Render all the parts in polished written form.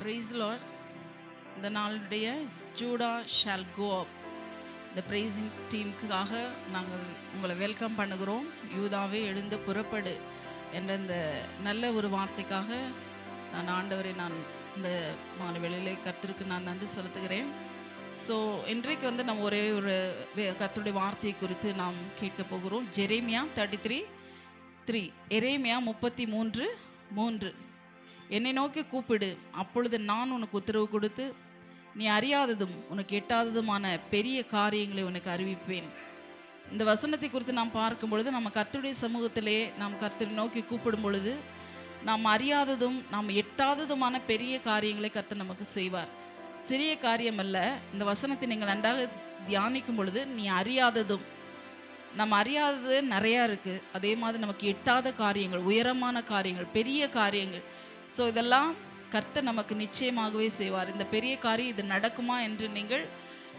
Price Lord. இந்த நாளுடைய Judah shawl கோ அப் இந்த பிரைசிங் டீமுக்காக நாங்கள் உங்களை வெல்கம் பண்ணுகிறோம். யூதாவே எழுந்து புறப்படு என்ற இந்த நல்ல ஒரு வார்த்தைக்காக ஆண்டவரை நான் இந்த மாலை வேளையிலே கர்த்தருக்கு நான் நன்றி செலுத்துகிறேன். ஸோ இன்றைக்கு நம்ம ஒரே ஒரு கர்த்தருடைய வார்த்தையை குறித்து நாம் கேட்க போகிறோம். ஜெரேமியா 33:3. எரேமியா 33:3. என்னை நோக்கி கூப்பிடு, அப்பொழுது நான் உனக்கு உத்தரவு கொடுத்து நீ அறியாததும் உனக்கு எட்டாததுமான பெரிய காரியங்களை உனக்கு அறிவிப்பேன். இந்த வசனத்தை குறித்து நாம் பார்க்கும் பொழுது நம்ம கர்த்தருடைய சமூகத்திலே நாம் கர்த்தரை நோக்கி கூப்பிடும் பொழுது நாம் அறியாததும் நாம் எட்டாததுமான பெரிய காரியங்களை கர்த்தர் நமக்கு செய்வார். சிறிய காரியம் அல்ல. இந்த வசனத்தை நீங்கள் நன்றாக தியானிக்கும் பொழுது நீ அறியாததும், நம்ம அறியாதது நிறையா இருக்குது. அதே மாதிரி நமக்கு எட்டாத காரியங்கள், உயரமான காரியங்கள், பெரிய காரியங்கள். ஸோ இதெல்லாம் கர்த்தர் நமக்கு நிச்சயமாகவே செய்வார். இந்த பெரிய காரியம் இது நடக்குமா என்று நீங்கள்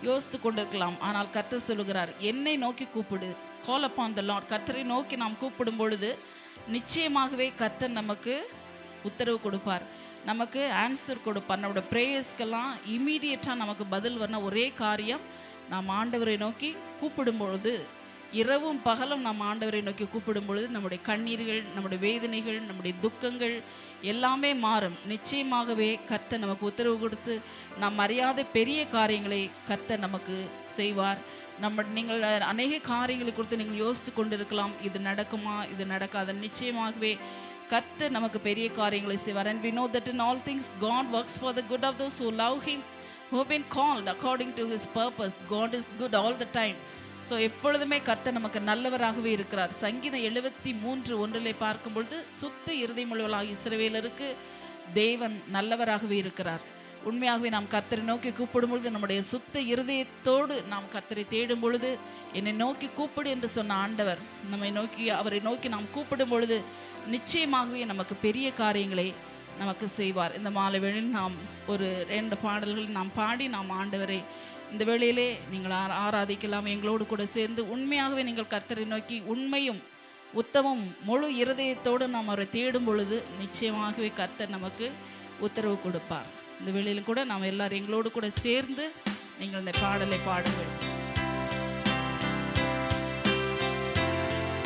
யோசித்து கொண்டிருக்கலாம். ஆனால் கர்த்தர் சொல்லுகிறார், என்னை நோக்கி கூப்பிடு, கால் அப்பான் த லார்ட். கர்த்தரை நோக்கி நாம் கூப்பிடும் பொழுது நிச்சயமாகவே கர்த்தர் நமக்கு உத்தரவு கொடுப்பார், நமக்கு ஆன்சர் கொடுப்பார். நம்மளோட ப்ரேயர்ஸ்க்கெல்லாம் இமீடியட்டாக நமக்கு பதில் வரணும். ஒரே காரியம், நாம் ஆண்டவரை நோக்கி கூப்பிடும் பொழுது, இரவும் பகலும் நாம் ஆண்டவரை நோக்கி கூப்பிடும் பொழுது நம்முடைய கண்ணீர்கள், நம்முடைய வேதனைகள், நம்முடைய துக்கங்கள் எல்லாமே மாறும். நிச்சயமாகவே கர்த்தர் நமக்கு உத்தரவு கொடுத்து நாம் அறியாத பெரிய காரியங்களை கர்த்தர் நமக்கு செய்வார். நீங்கள் அநேக காரியங்களை குறித்து நீங்கள் யோசித்து கொண்டிருக்கலாம், இது நடக்குமா, இது நடக்காது. நிச்சயமாகவே கர்த்தர் நமக்கு பெரிய காரியங்களை செய்வார். And we know that in all things God works for the good of those who love him, who have been called according to his purpose. God is good all the time. So எப்பொழுதுமே கர்த்தர் நமக்கு நல்லவராகவே இருக்கிறார். சங்கீதம் 73:1 பார்க்கும்பொழுது சுத்த இருதயமுள்ளவர்களாகிய இஸ்ரவேலருக்கு தேவன் நல்லவராகவே இருக்கிறார். உண்மையாகவே நாம் கர்த்தரை நோக்கி கூப்பிடும் பொழுது, நம்முடைய சுத்த இருதயத்தோடு நாம் கர்த்தரை தேடும் பொழுது, என்னை நோக்கி கூப்பிடு என்று சொன்ன ஆண்டவர் நம்மை நோக்கி, அவரை நோக்கி நாம் கூப்பிடும் பொழுது நிச்சயமாகவே நமக்கு பெரிய காரியங்களை நமக்கு செய்வார். இந்த மாலை வேளையில் நாம் ஒரு 2 பாடல்கள் நாம் பாடி நாம் ஆண்டவரை இந்த வேளையிலே நீங்கள் ஆராதிக்கலாம். எங்களோடு கூட சேர்ந்து உண்மையாகவே நீங்கள் கர்த்தரை நோக்கி உண்மையும் உத்தமும் முழு இருதயத்தோடு நாம் அவரை தேடும் பொழுது நிச்சயமாகவே கர்த்தர் நமக்கு உத்தரவு கொடுப்பார். இந்த வேளையிலும் கூட நாம் எல்லாரும் எங்களோடு கூட சேர்ந்து நீங்கள் இந்த பாடலை பாடுங்கள்.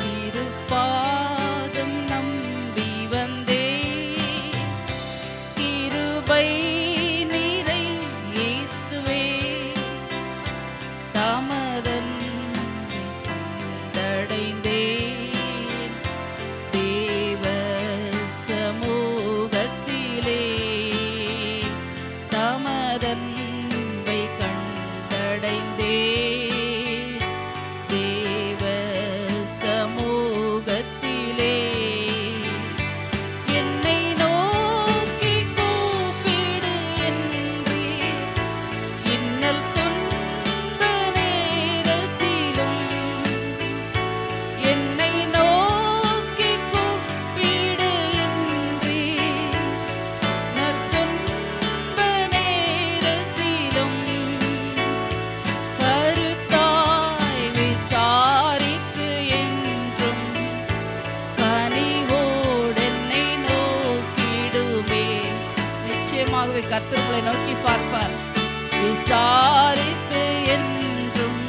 திருப்பாதம் நம்பி வந்தே, கிருபை நீரை இயேசுவே, தாமதன் கண்டடைந்தே, தேவ சமூகத்திலே தாமதன்மை கண்டடைந்தே, தேவ சமூகத்திலே என்னை நோக்கி கூப்பிடு என்று இன்னல் துன்ப நேரத்திலும், என்னை நோக்கி கூப்பிடு என்று நற்துன்ப நேரத்திலும், கருத்தாய் விசாரித்து என்றும் கனிவோடென்னை நோக்கிடுமே. நிச்சயமாகவே கர்த்தர் உங்களை நோக்கி பார்ப்பார். விசாரித்து என்றும்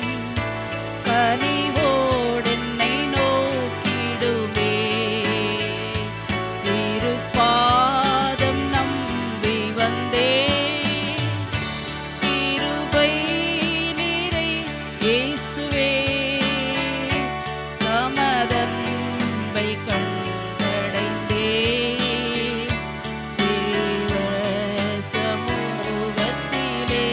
கனிவோடென்னை நோக்கிடுமே. திருப்பாதம் நம்பி வந்தே, கிருபை நீரை இயேசுவே, தாமதன்மை கண்டடைந்தே, தேவ சமூகத்திலே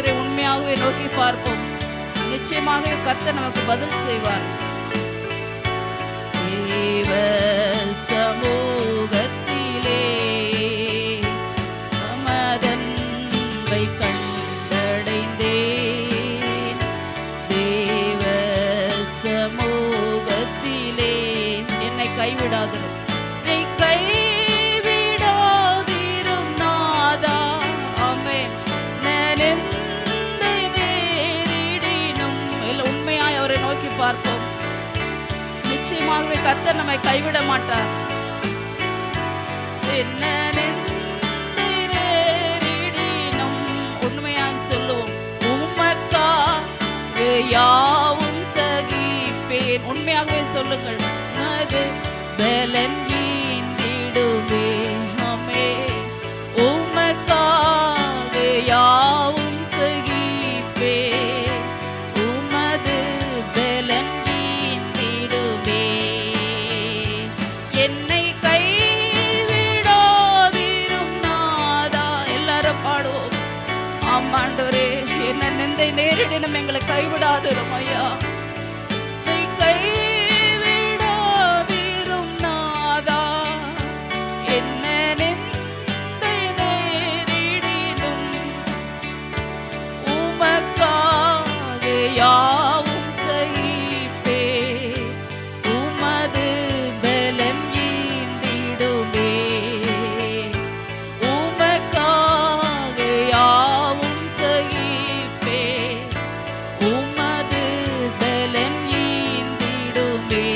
ஆண்டவரை உண்மையாகவே நோக்கி பார்ப்போம். நிச்சயமாகவே கர்த்தர் நமக்கு பதில் செய்வார். தேவ சமூகத்திலே தமதன்பை கண்டடைந்தேன். தேவ சமூகத்திலே என்னை கைவிடாதிரும், என்னை கைவிடாதிரும் நாதா. ஆமென். நான் எந்த நேரிடினும் உண்மையாய் அவரை நோக்கி பார்ப்போம். நிச்சயமாகவே கர்த்தர் நம்மை கைவிட மாட்டார். என்ன நேரிடினும் உண்மையாக சொல்லுவோம். உமக்காக யாவும் சகிப்பேன். உண்மையாகவே சொல்லுங்கள். அது பலன் ஈந்திடுவே. ஆமென். உமக்காக யாவும் சகிப்பேன். உமது பலன் ஈந்திடுவே. என்னை கைவிடாதிரும் நாதா. எல்லாரும் பாடுவோம். ஆமாண்டவரே, என்ன நிந்தை நேரிடினும் எங்களை கைவிடாதிரும் ஐயா. கைவிடாதிரும் நாதா. என்ன நிந்தை நேரிடினும் உமக்காக யாவும் சகிப்பேன். உமது பலன் ஈந்திடுவே. உமக்காக யாவும் சகிப்பேன். உமது பலன் ஈந்திடுவே.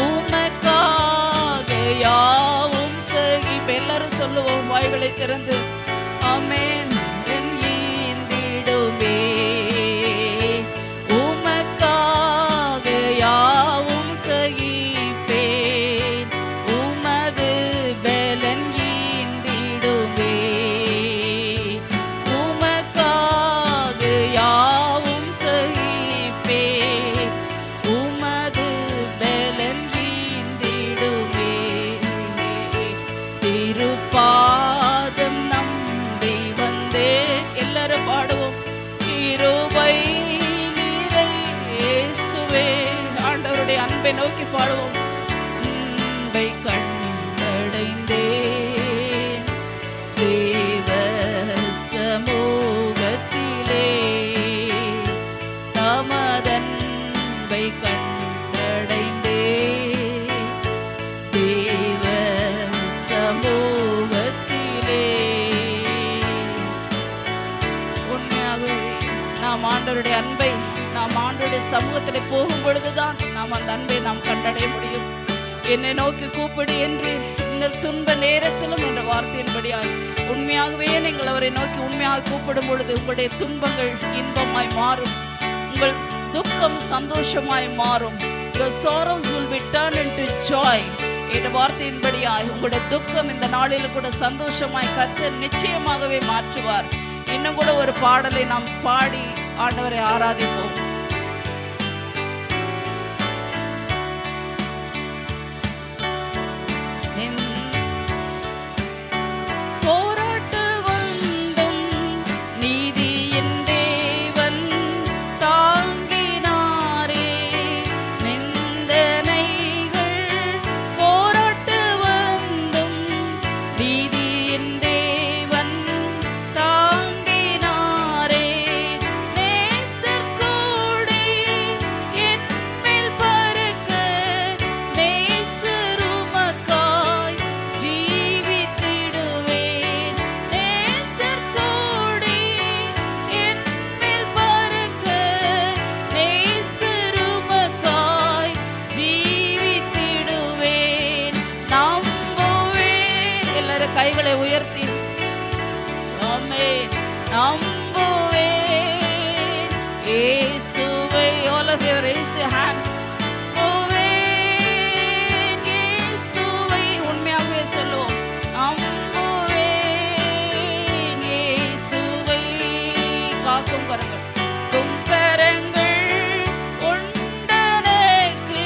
உமக்காக யாவும் சகிப்பேன். எல்லாரும் சொல்லுவோம் வாய்களை திறந்து. ஆமென். ஈந்திடுவே. உமக்காக யாவும் சகிப்பேன். உமது பலன் ஈந்திடுவே. உமக்காக யாவும் சகிப்பேன். உமது பலன் ஈந்திடுவே. திருப்பாதம் நம்பி வந்தேன். எல்லாரும் பாடுவோம். கிருபை நிறை இயேசுவே. ஆண்டவருடைய அன்பை நோக்கி பாடுவோம். அன்பை கண்டடைந்தேன். தேவ சமூகத்திலே தமதன்பை கண்டடைந்தேன். தேவ சமூகத்திலே. உண்மையாகவே நாம் ஆண்டவருடைய அன்பை, நாம் ஆண்டவருடைய சமூகத்தில் போகும் பொழுதுதான் நாம் அந்த அன்பை நாம் கண்டடைய முடியும். என்னை நோக்கி கூப்பிடு என்று இந்த துன்ப நேரத்திலும் என்ற வார்த்தையின்படியாக உண்மையாகவே நீங்கள் அவரை நோக்கி உண்மையாக கூப்பிடும் பொழுது உங்களுடைய துன்பங்கள் இன்பமாய் மாறும். உங்கள் துக்கம் சந்தோஷமாய் மாறும். Your sorrows will be turned into joy என்ற வார்த்தையின்படியாய் உங்களுடைய துக்கம் இந்த நாளில் கூட சந்தோஷமாய் கர்த்தர் நிச்சயமாகவே மாற்றுவார். இன்னும் கூட ஒரு பாடலை நாம் பாடி ஆண்டவரை ஆராதிப்போம். போராட்ட வந்தும் நீதியின் தேவன் தாங்கினாரே. நிந்தனைகள் போராட்ட வந்தும் நீதியின் தேவன் தாங்கினாரே. நேசர் கோடி என்மேல் பறக்க நேசர் உமக்காய் ஜீவித்திடுவேன். நேசர் கோடி என்மேல் பறக்க நேசர் உமக்காய் ஜீவித்திடுவேன். நம்புவேன். எல்லாரும் கைகளை உயர்த்தி ஆமென். நம்புவேன் இயேசுவை. all of you raise your hands. நம்புவேன் இயேசுவை. உண்மையாகவே சொல்லுவோம். நம்புவேன் இயேசுவை. காக்கும் கரங்கள், துங்கரங்கள் உண்டனக்கு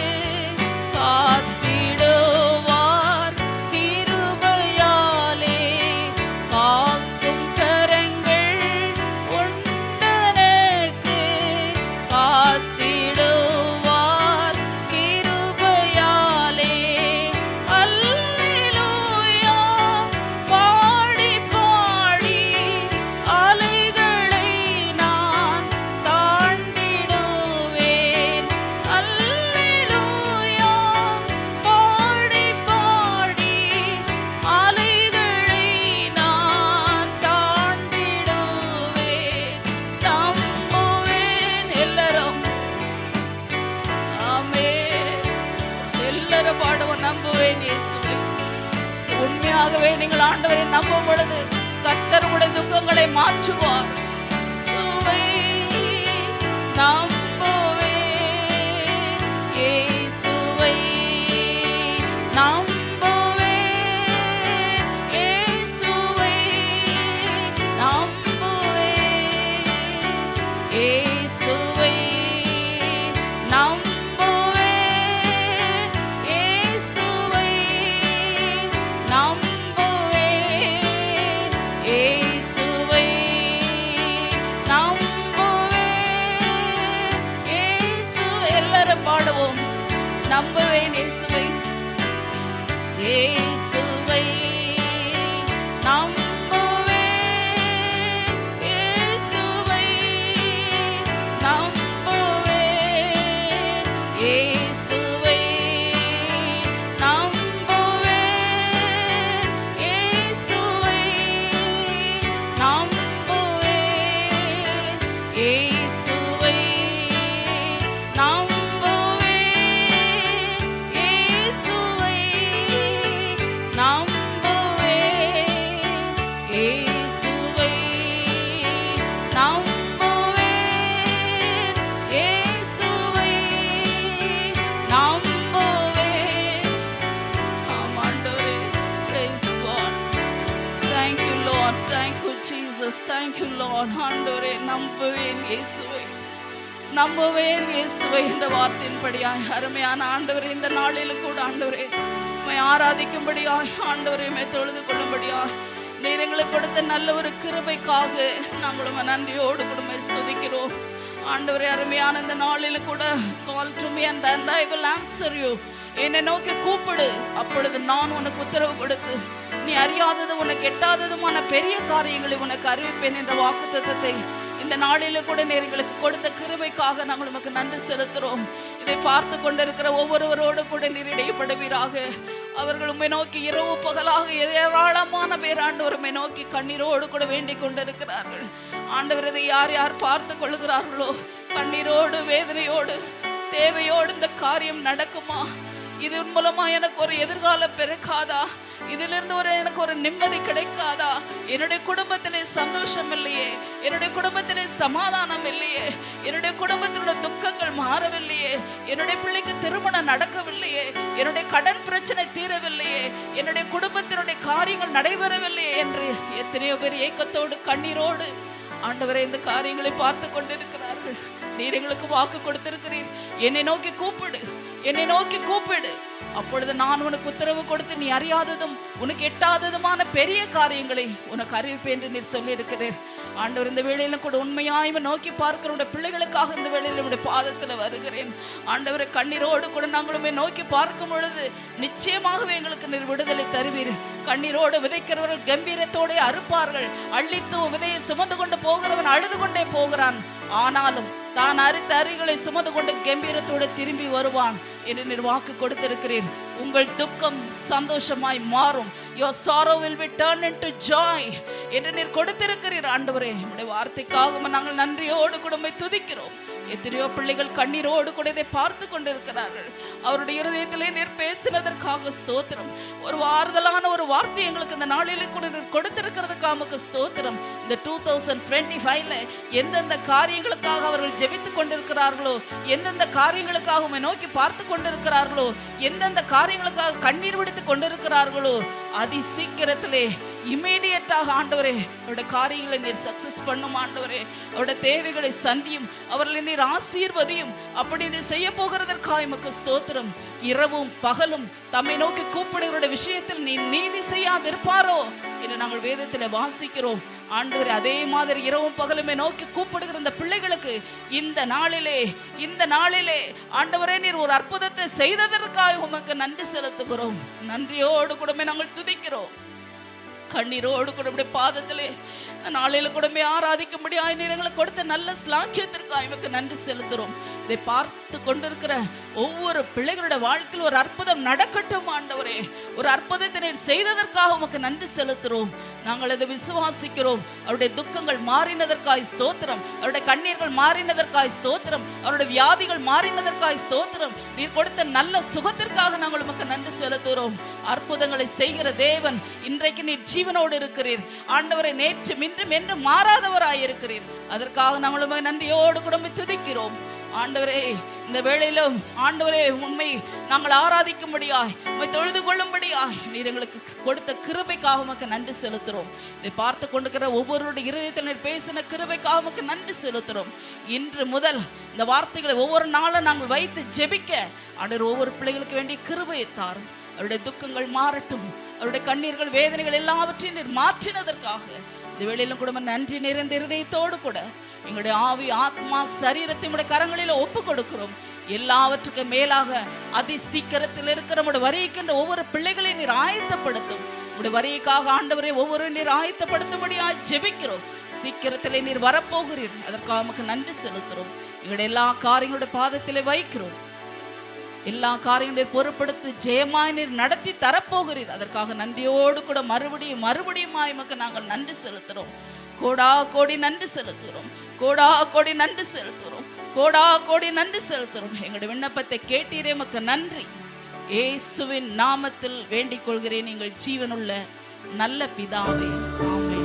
காத்திடுவார் கிருபையாலே. காக்கும் கரங்கள் உண்மையாகவே நீங்கள் ஆண்டவரை நம்பும் பொழுது கர்த்தர் உடைய துக்கங்களை மாற்றுவார். நம்புவேன் இயேசுவை, இயேசுவை நம்புவேன், இயேசுவை நம்புவேன், இயேசுவை நம்புவேன், இயேசுவை நம்புவேன், இயேசுவை Thank you Lord. ஆண்டவரே நம்புவேன் இயேசுவை, நம்புவேன் இயேசுவை இந்த வார்த்தையின்படியாய் அருமையான ஆண்டவரே இந்த நாளிலும் கூட ஆண்டவரே உம்மை ஆராதிக்கும்படியாய் ஆண்டவரே உம்மை தொழுது கொள்ளும்படியாய் நீர் எங்களுக்கு கொடுத்த நல்ல ஒரு கிருபைக்காக நாங்கள் உம்மை நன்றியோடு கூட உம்மை ஸ்துதிக்கிறோம். ஆண்டவரே அருமையான இந்த நாளிலும் கூட call to me and I will answer you. என்னை நோக்கி கூப்பிடு, அப்பொழுது நான் உனக்கு உத்தரவு கொடுத்து நீ அறியாதது உனக்கு எட்டாததுமான பெரிய காரியங்களை உனக்கு அறிவிப்பேன் என்ற வாக்குத்தத்தத்தை இந்த நாளில கூட எங்களுக்கு கொடுத்த கிருபைக்காக நாங்கள் உமக்கு நன்றி செலுத்துகிறோம். இதை பார்த்து கொண்டிருக்கிற ஒவ்வொருவரோடு கூட நீர் இடைப்படுவீராக. அவர்கள் உம்மை நோக்கி இரவு பகலாக ஏராளமான பேர் ஆண்டவர் உம்மை நோக்கி கண்ணீரோடு கூட வேண்டிக் கொண்டிருக்கிறார்கள். ஆண்டவர் இதை யார் யார் பார்த்து கொள்கிறார்களோ கண்ணீரோடு வேதனையோடு தேவையோடு இந்த காரியம் நடக்குமா, இதன் மூலமா எனக்கு ஒரு எதிர்காலம் பிறக்காதா, இதிலிருந்து எனக்கு ஒரு நிம்மதி கிடைக்காதா, என்னுடைய குடும்பத்திலே சந்தோஷம் இல்லையே, என்னுடைய குடும்பத்திலே சமாதானம் இல்லையே, என்னுடைய குடும்பத்தினுடைய துக்கங்கள் மாறவில்லையே, என்னுடைய பிள்ளைக்கு திருமணம் நடக்கவில்லையே, என்னுடைய கடன் பிரச்சனை தீரவில்லையே, என்னுடைய குடும்பத்தினுடைய காரியங்கள் நடைபெறவில்லையே என்று எத்தனையோ பேர் ஏக்கத்தோடு கண்ணீரோடு ஆண்டவரே இந்த காரியங்களை பார்த்து கொண்டிருக்கிறார்கள். நீர் எங்களுக்கு வாக்கு கொடுத்திருக்கிறீர், என்னை நோக்கி கூப்பிடு, என்னை நோக்கி கூப்பிடு, அப்பொழுது நான் உனக்கு உத்தரவு கொடுத்து நீ அறியாததும் உனக்கு எட்டாததுமான பெரிய காரியங்களை உனக்கு அறிவிப்பேன் என்று நீர் சொல்லியிருக்கிறீர். ஆண்டவர் இந்த வேளையிலும் கூட உண்மையாய்மை நோக்கி பார்க்கிற பிள்ளைகளுக்காக இந்த வேளையில் உடைய பாதத்தில் வருகிறேன். ஆண்டவரை கண்ணீரோடு கூட நாங்களுமே நோக்கி பார்க்கும் பொழுது நிச்சயமாகவே எங்களுக்கு நீர் விடுதலை தருவீர். கண்ணீரோடு விதைக்கிறவர்கள் கம்பீரத்தோடு அறுப்பார்கள், அள்ளித்து விதையை சுமந்து கொண்டு போகிறவன் அழுது கொண்டே போகிறான், ஆனாலும் தான் அரித்த அரிகளை சுமந்து கொண்டு கம்பீரத்தோடு திரும்பி வருவான் என்று நீர் வாக்கு கொடுத்திருக்கிறீர். உங்கள் துக்கம் சந்தோஷமாய் மாறும். Your sorrow will be turned into joy என்று நீர் கொடுத்திருக்கிறீர். ஆண்டவரே உம்முடைய வார்த்தைக்காக நாங்கள் நன்றியோடு கூட உம்மை துதிக்கிறோம். எத்தனையோ பிள்ளைகள் கண்ணீரோடு கூட இதை பார்த்து கொண்டிருக்கிறார்கள். அவருடைய இருதயத்திலே நீர் பேசினதற்காக ஸ்தோத்திரம். ஒரு ஆறுதலான ஒரு வார்த்தை எங்களுக்கு இந்த நாளிலே கூட நீர் கொடுத்திருக்கிறதுக்காக ஸ்தோத்திரம். இந்த 2025ல எந்தெந்த காரியங்களுக்காக அவர்கள் ஜெபித்துக் கொண்டிருக்கிறார்களோ, எந்தெந்த காரியங்களுக்காக உம்மை நோக்கி பார்த்து கொண்டிருக்கிறார்களோ, எந்தெந்த காரியங்களுக்காக கண்ணீர் விடுத்து கொண்டிருக்கிறார்களோ, அதி சீக்கிரத்திலே இமீடியட்டாக ஆண்டவரே அவருடைய காரியங்களை நீர் சக்சஸ் பண்ணும். ஆண்டவரே அவருடைய தேவைகளை சந்தியும், அவர்களை நீர் ஆசீர்வதியும். அப்படி நீர் செய்ய போகிறதற்காக உமக்கு ஸ்தோத்திரம். இரவும் பகலும் தம்மை நோக்கி கூப்பிடுகிற விஷயத்தில் நீ நீதி செய்யாதிருப்பாரோ என்று நாங்கள் வேதத்தில் வாசிக்கிறோம். ஆண்டவரே அதே மாதிரி இரவும் பகலுமே நோக்கி கூப்பிடுகிற இந்த பிள்ளைகளுக்கு இந்த நாளிலே ஆண்டவரே நீர் ஒரு அற்புதத்தை செய்ததற்காக உமக்கு நன்றி செலுத்துகிறோம். நன்றியோடு கூடமே நாங்கள் துதிக்கிறோம். கண்ணீரோடு கூட உடைய பாதத்திலே நாளையில கூடமே ஆராதிக்கும்படியாய் நீர் எங்களுக்கு கொடுத்த நல்ல ஸ்லாக்கியத்திற்காக எமக்கு நன்றி செலுத்துறோம். இதை பார்த்து கொண்டிருக்கிற ஒவ்வொரு பிள்ளைகளுடைய வாழ்க்கையில் ஒரு அற்புதம் நடக்கட்டும் ஆண்டவரே. ஒரு அற்புதத்தை நீர் செய்ததற்காக உமக்கு நன்றி செலுத்துறோம். நாங்கள் அதை விசுவாசிக்கிறோம். அவருடைய துக்கங்கள் மாறினதற்காய் ஸ்தோத்திரம், அவருடைய கண்ணீர்கள் மாறினதற்காய் ஸ்தோத்திரம், அவருடைய வியாதிகள் மாறினதற்காய் ஸ்தோத்திரம். நீர் கொடுத்த நல்ல சுகத்திற்காக நாங்கள் உமக்கு நன்றி செலுத்துகிறோம். அற்புதங்களை செய்கிற தேவன், இன்றைக்கு நீர் ஜீவனோடு இருக்கிறீர் ஆண்டவரை. நேற்று இன்றும் என்று மாறாதவராய் இருக்கிறீர். அதற்காக நாங்கள் உம்மை நன்றியோடு கூட துதிக்கிறோம் ஆண்டவரே. இந்த வேளையிலும் ஆண்டவரே உண்மை நாங்கள் ஆராதிக்கும்படியாய், உம்மை தொழுது கொள்ளும்படியாய் நீர் எங்களுக்கு கொடுத்த கிருபைக்காக உமக்கு நன்றி செலுத்துறோம். இதை பார்த்து கொண்டிருக்கிற ஒவ்வொருடைய இருதயத்தில் நீர் பேசின கிருபைக்காக உமக்கு நன்றி செலுத்துறோம். இன்று முதல் இந்த வார்த்தைகளை ஒவ்வொரு நாளும் நாங்கள் வைத்து ஜெபிக்க ஆண்டவர் ஒவ்வொரு பிள்ளைகளுக்கு வேண்டிய கிருபையை தாரும். அவருடைய துக்கங்கள் மாறட்டும். அவருடைய கண்ணீர்கள் வேதனைகள் எல்லாவற்றையும் நீர் மாற்றினதற்காக இந்த வேளையிலும் கூட நன்றி நிறைந்த இருதயத்தோடு கூட எங்களுடைய ஆவி ஆத்மா சரீரத்தை உடைய கரங்களில் ஒப்பு கொடுக்கிறோம். எல்லாவற்றுக்கும் மேலாக அதி சீக்கிரத்தில் இருக்கிற நம்முடைய வரிக்கின்ற ஒவ்வொரு பிள்ளைகளையும் நீர் ஆயத்தப்படுத்தும். உடைய வரிக்காக ஆண்டவரை ஒவ்வொரு நீர் ஆயத்தப்படுத்தும்படியாக ஜெபிக்கிறோம். சீக்கிரத்திலே நீர் வரப்போகிறீர். அதற்காக நமக்கு நன்றி செலுத்துகிறோம். எங்களுடைய எல்லா காரியங்களுடைய பாதத்திலே வைக்கிறோம். எல்லா காரியங்களையும் பொறுப்படுத்தி ஜெயமாய் நீர் நடத்தி தரப்போகிறீர். அதற்காக நன்றியோடு கூட மறுபடியும் எமக்கு நாங்கள் நன்றி செலுத்துகிறோம். கோடா கோடி நன்றி செலுத்துகிறோம். கோடா கோடி நன்றி செலுத்துகிறோம். கோடா கோடி நன்றி செலுத்துகிறோம். எங்களுடைய விண்ணப்பத்தை கேட்டீரே, எமக்கு நன்றி. இயேசுவின் நாமத்தில் வேண்டிக் கொள்கிறேன் எங்கள் ஜீவனுள்ள நல்ல பிதாவே, ஆமென்.